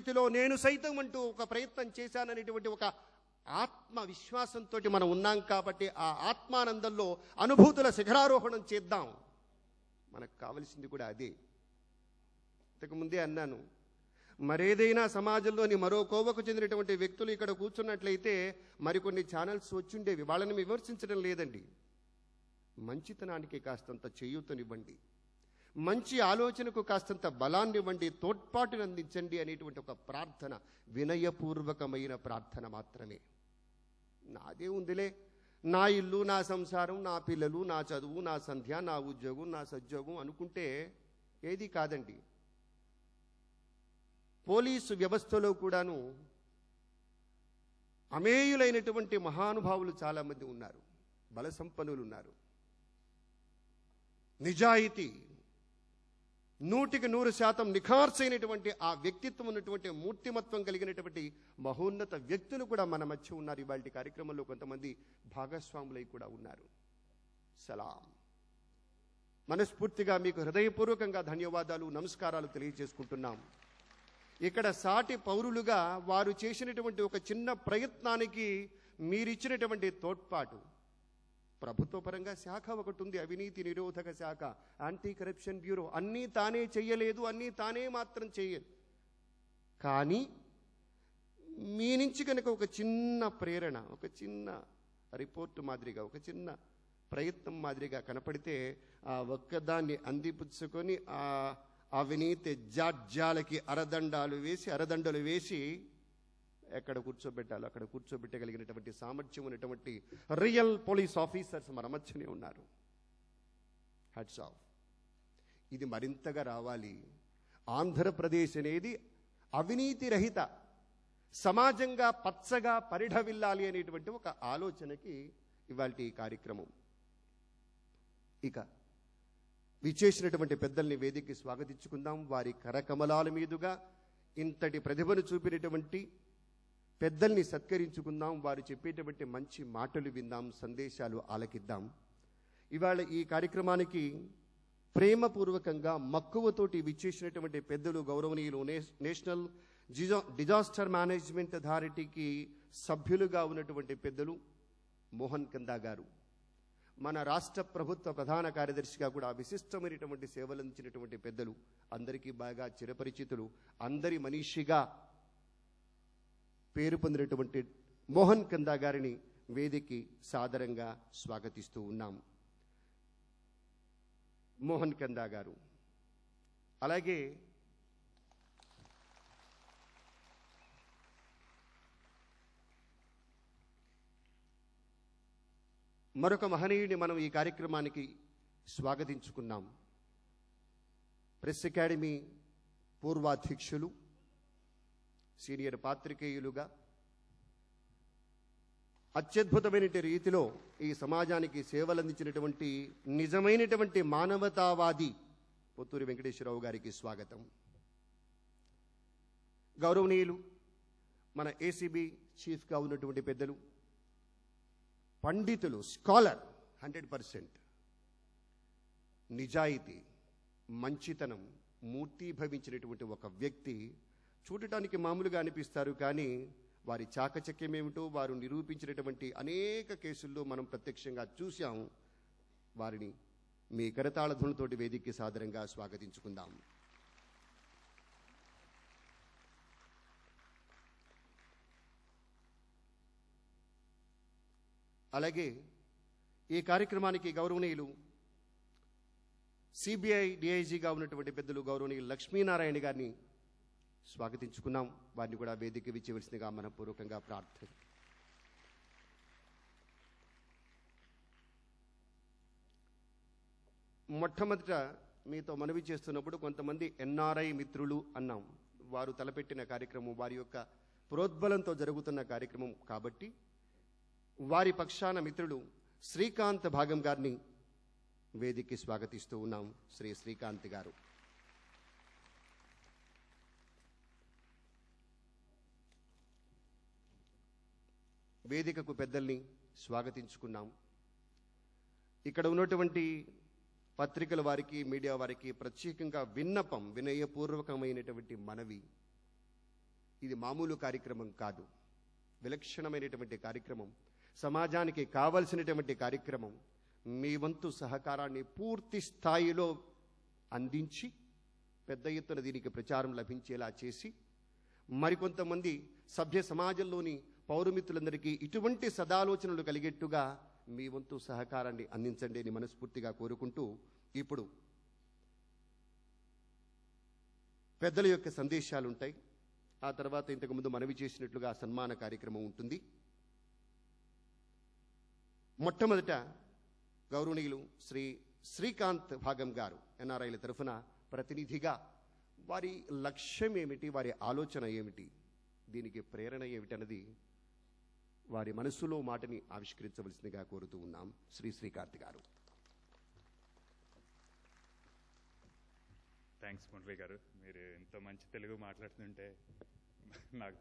పరిస్థితిలో నేను సైతం అంటూ ఒక ప్రయత్నం చేశాననేటువంటి ఒక ఆత్మవిశ్వాసంతో మనం ఉన్నాం కాబట్టి ఆ ఆత్మానందంలో అనుభూతుల శిఖరారోహణం చేద్దాం. మనకు కావలసింది కూడా అదే. ఇంతకుముందే అన్నాను, మరేదైనా సమాజంలోని మరో కోవకు చెందినటువంటి వ్యక్తులు ఇక్కడ కూర్చున్నట్లయితే మరికొన్ని ఛానల్స్ వచ్చుండేవి. వాళ్ళని విమర్శించడం లేదండి. మంచితనానికి కాస్తంత చేయూతనివ్వండి, మంచి ఆలోచనకు కాస్తంత బలాన్నివ్వండి, తోడ్పాటును అందించండి అనేటువంటి ఒక ప్రార్థన, వినయపూర్వకమైన ప్రార్థన మాత్రమే. నాదే ఉందిలే, నా ఇల్లు, నా సంసారం, నా పిల్లలు, నా చదువు, నా సంధ్య, నా ఉద్యోగం, నా సద్యోగం అనుకుంటే ఏది కాదండి. పోలీసు వ్యవస్థలో కూడాను అమేయులైనటువంటి మహానుభావులు చాలామంది ఉన్నారు, బల సంపన్నులు ఉన్నారు. నిజాయితీ 100% నిఖార్సైనటువంటి ఆ వ్యక్తిత్వం ఉన్నటువంటి మూర్తిమత్వం కలిగినటువంటి మహోన్నత వ్యక్తులు కూడా మన మధ్య ఉన్నారు. ఇవాళ కార్యక్రమంలో కొంతమంది భాగస్వాములై కూడా ఉన్నారు. సలాం. మనస్ఫూర్తిగా మీకు హృదయపూర్వకంగా ధన్యవాదాలు, నమస్కారాలు తెలియజేసుకుంటున్నాం. ఇక్కడ సాటి పౌరులుగా వారు చేసినటువంటి ఒక చిన్న ప్రయత్నానికి మీరిచ్చినటువంటి తోడ్పాటు, ప్రభుత్వ పరంగా శాఖ ఒకటి ఉంది, అవినీతి నిరోధక శాఖ, యాంటీ కరప్షన్ బ్యూరో. అన్నీ తానే చెయ్యలేదు, అన్నీ తానే మాత్రం చెయ్యదు. కానీ మీ నుంచి కనుక ఒక చిన్న ప్రేరణ, ఒక చిన్న రిపోర్టు మాదిరిగా, ఒక చిన్న ప్రయత్నం మాదిరిగా కనపడితే ఆ ఒక్కదాన్ని అందిపుచ్చుకొని ఆ అవినీతి జాడ్యాలకి అరదండలు వేసి ఎక్కడ కూర్చోబెట్టాలో అక్కడ కూర్చోబెట్టగలిగినటువంటి సామర్థ్యం ఉన్నటువంటి రియల్ పోలీస్ ఆఫీసర్స్ మన మధ్యనే ఉన్నారు. Hats off. ఇది మరింతగా రావాలి. ఆంధ్రప్రదేశ్ అనేది అవినీతి రహిత సమాజంగా పచ్చగా పరిఢవిల్లాలి అనేటువంటి ఒక ఆలోచనకి ఇవాల్టి ఈ కార్యక్రమం. ఇక విచ్చేసినటువంటి పెద్దల్ని వేదికకి స్వాగతించుకుందాం. వారి కరకమలాల మీదుగా ఇంతటి ప్రతిభను చూపినటువంటి పెద్దల్ని సత్కరించుకుందాం. వారు చెప్పేటువంటి మంచి మాటలు విందాం, సందేశాలు ఆలకిద్దాం. ఇవాళ ఈ కార్యక్రమానికి ప్రేమపూర్వకంగా మక్కువతోటి విచ్చేసినటువంటి పెద్దలు గౌరవనీయులు నేషనల్ డిజాస్టర్ మేనేజ్మెంట్ అథారిటీకి సభ్యులుగా ఉన్నటువంటి పెద్దలు మోహన్ కందా గారు, మన రాష్ట్ర ప్రభుత్వ ప్రధాన కార్యదర్శిగా కూడా విశిష్టమైనటువంటి సేవలందించినటువంటి పెద్దలు, అందరికీ బాగా చిరపరిచితులు, అందరి మనీషిగా పేరు పొందినటువంటి మోహన్ కందా గారిని వేదికకి సాదరంగా స్వాగతిస్తూ ఉన్నాం. మోహన్ కందా గారు. అలాగే మరొక మహనీయుడిని మనం ఈ కార్యక్రమానికి స్వాగతించుకున్నాం. ప్రెస్ అకాడమీ పూర్వాధ్యక్షులు, సీనియర్ పాత్రికేయులుగా అత్యద్భుతమైన రీతిలో ఈ సమాజానికి సేవలందించినటువంటి నిజమైనటువంటి మానవతావాది పొత్తూరి వెంకటేశ్వరరావు గారికి స్వాగతం. గౌరవనీయులు మన ఏసీబీ చీఫ్గా ఉన్నటువంటి పెద్దలు, పండితులు, స్కాలర్, 100% నిజాయితీ, మంచితనం మూర్తీభవించినటువంటి ఒక వ్యక్తి. చూడటానికి మామూలుగా అనిపిస్తారు, కానీ వారి చాకచక్యం ఏమిటో వారు నిరూపించినటువంటి అనేక కేసుల్లో మనం ప్రత్యక్షంగా చూశాం. వారిని మీ కరతాళ ధ్వనులతోటి వేదికకి సాదరంగా స్వాగతించుకుందాం. అలాగే ఈ కార్యక్రమానికి గౌరవనీయులు సిబిఐ డిఐజీగా ఉన్నటువంటి పెద్దలు గౌరవనీయులు లక్ష్మీనారాయణ గారిని స్వాగతించుకున్నాం. వారిని కూడా వేదిక విచ్చేవలసిందిగా మనపూర్వకంగా ప్రార్థన. మొట్టమొదట మీతో మనవి చేస్తున్నప్పుడు కొంతమంది ఎన్ఆర్ఐ మిత్రులు అన్నాం. వారు తలపెట్టిన కార్యక్రమం, వారి యొక్క ప్రోద్బలంతో జరుగుతున్న కార్యక్రమం కాబట్టి వారి పక్షాన మిత్రులు శ్రీకాంత్ భాగం గారిని వేదికకి స్వాగతిస్తూ ఉన్నాం. శ్రీ శ్రీకాంత్ గారు. వేదికకు పెద్దల్ని స్వాగతించుకున్నాం. ఇక్కడ ఉన్నటువంటి పత్రికల వారికి, మీడియా వారికి ప్రత్యేకంగా విన్నపం, వినయపూర్వకమైనటువంటి మనవి. ఇది మామూలు కార్యక్రమం కాదు, విలక్షణమైనటువంటి కార్యక్రమం, సమాజానికి కావలసినటువంటి కార్యక్రమం. మీ వంతు సహకారాన్ని పూర్తి స్థాయిలో అందించి పెద్ద ఎత్తున దీనికి ప్రచారం లభించేలా చేసి మరికొంతమంది సభ్య సమాజంలోని పౌరమిత్రులందరికీ ఇటువంటి సదాలోచనలు కలిగేట్టుగా మీ వంతు సహకారాన్ని అందించండి అని మనస్ఫూర్తిగా కోరుకుంటూ, ఇప్పుడు పెద్దల యొక్క సందేశాలు ఉంటాయి. ఆ తర్వాత ఇంతకుముందు మనవి చేసినట్లుగా సన్మాన కార్యక్రమం ఉంటుంది. మొట్టమొదట గౌరవనీయులు శ్రీ శ్రీకాంత్ భాగం గారు ఎన్ఆర్ఐల తరఫున ప్రతినిధిగా వారి లక్ష్యం ఏమిటి, వారి ఆలోచన ఏమిటి, దీనికి ప్రేరణ ఏమిటన్నది వారి మనస్సులో మాటని ఆవిష్కరించవలసిందిగా కోరుతూ ఉన్నాం. శ్రీ శ్రీకాంత్ గారు. థ్యాంక్స్ మురళి గారు, మీరు ఎంతో మంచి తెలుగు మాట్లాడుతుంటే నాకు